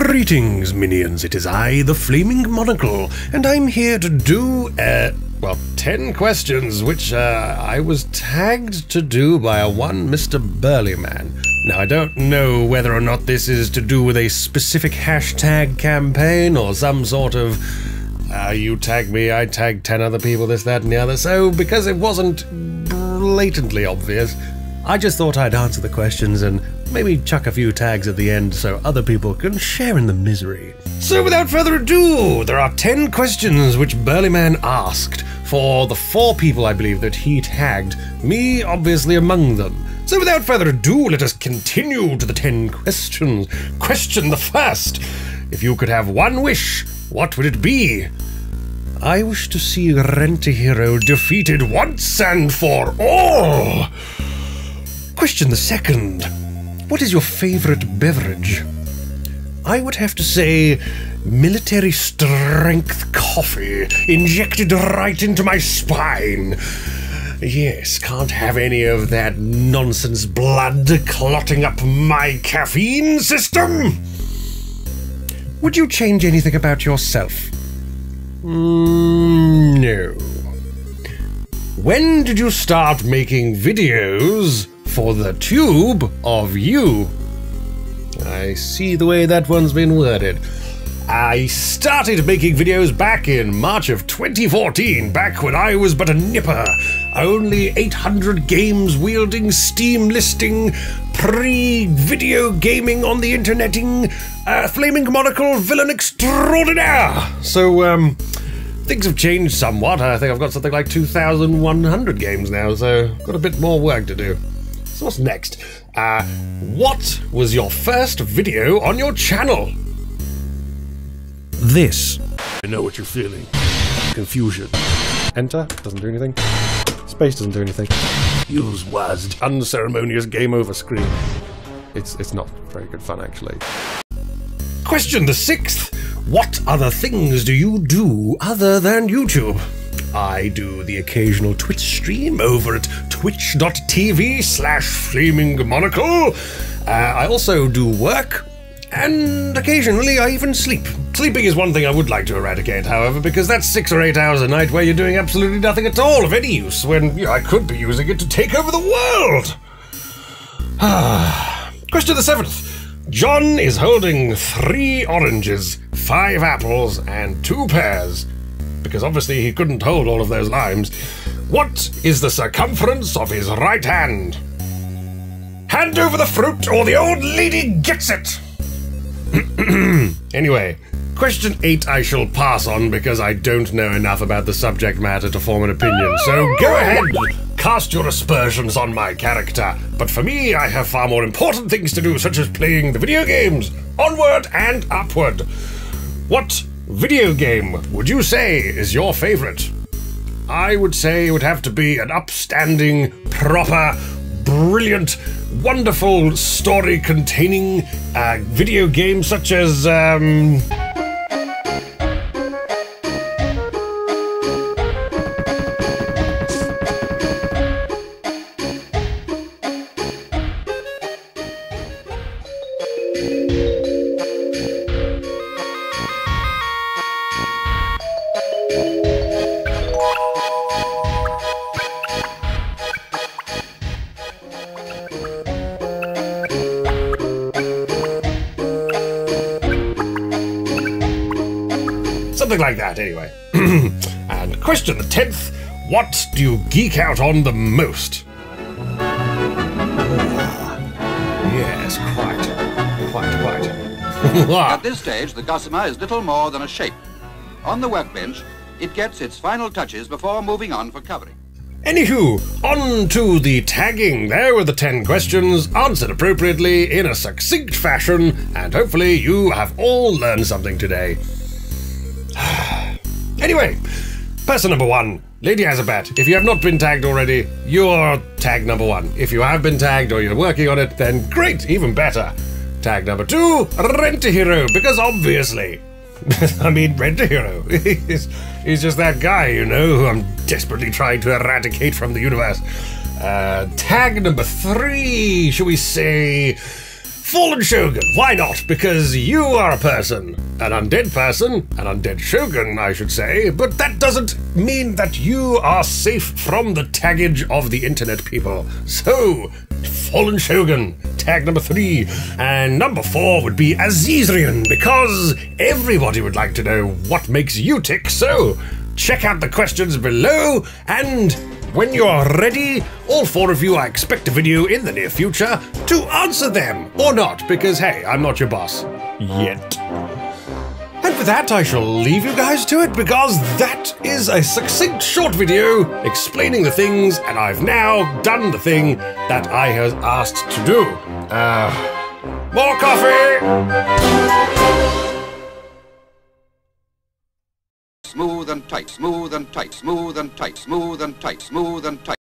Greetings, minions. It is I, the Flaming Monocle, and I'm here to do, 10 questions, which, I was tagged to do by a one Mr. Burlyman. Now, I don't know whether or not this is to do with a specific hashtag campaign or some sort of, you tag me, I tag 10 other people, this, that, and the other. So, because it wasn't blatantly obvious, I just thought I'd answer the questions and maybe chuck a few tags at the end so other people can share in the misery. So without further ado, there are 10 questions which Burlyman asked for the 4 people, I believe, that he tagged, me obviously among them. So without further ado, let us continue to the 10 questions. Question the first. If you could have one wish, what would it be? I wish to see Rent-A-Hero defeated once and for all. Question the second. What is your favorite beverage? I would have to say military strength coffee injected right into my spine. Yes, can't have any of that nonsense blood clotting up my caffeine system. Would you change anything about yourself? No. When did you start making videos for the tube of you? I see the way that one's been worded. I started making videos back in March of 2014, back when I was but a nipper, only 800 games wielding, Steam listing, pre-video gaming on the interneting, Flaming Monocle villain extraordinaire. So, things have changed somewhat. I think I've got something like 2,100 games now, so got a bit more work to do. So what's next? What was your first video on your channel? This. I know what you're feeling. Confusion. Enter. Doesn't do anything. Space doesn't do anything. Use WASD. Unceremonious game over screen. It's not very good fun, actually. Question the 6th. What other things do you do other than YouTube? I do the occasional Twitch stream over at twitch.tv/FlamingMonocle. I also do work, and occasionally I even sleep. Sleeping is one thing I would like to eradicate, however, because that's 6 or 8 hours a night where you're doing absolutely nothing at all of any use, when I could be using it to take over the world. Question the 7th. John is holding 3 oranges, 5 apples, and 2 pears. Because obviously he couldn't hold all of those limes. What is the circumference of his right hand? Hand over the fruit or the old lady gets it! Anyway, question 8 I shall pass on because I don't know enough about the subject matter to form an opinion, so go ahead, cast your aspersions on my character. But for me, I have far more important things to do, such as playing the video games. Onward and upward. What video game would you say is your favorite? I would say it would have to be an upstanding, proper, brilliant, wonderful story containing video game such as something like that, anyway. And question the 10th, what do you geek out on the most? Yes, quite. At this stage, the gossamer is little more than a shape. On the workbench, it gets its final touches before moving on for covering. Anywho, on to the tagging. There were the 10 questions, answered appropriately in a succinct fashion, and hopefully you have all learned something today. Anyway, person number 1, Lady Azabat. If you have not been tagged already, you're tag number 1. If you have been tagged or you're working on it, then great, even better. Tag number 2, Rent-A-Hero, because obviously, I mean, Rent-A-Hero. He's just that guy, you know, who I'm desperately trying to eradicate from the universe. Tag number 3, shall we say, Fallen Shogun, why not? Because you are a person. An undead shogun, I should say, but that doesn't mean that you are safe from the taggage of the internet, people. So, Fallen Shogun, tag number 3, and number 4 would be Azizrian, because everybody would like to know what makes you tick, so check out the questions below, and when you are ready, all 4 of you, I expect a video in the near future to answer them, or not, because hey, I'm not your boss. Yet. And with that, I shall leave you guys to it, because that is a succinct short video explaining the things, and I've now done the thing that I was asked to do. More coffee! Smooth and tight, smooth and tight, smooth and tight, smooth and tight, smooth and tight.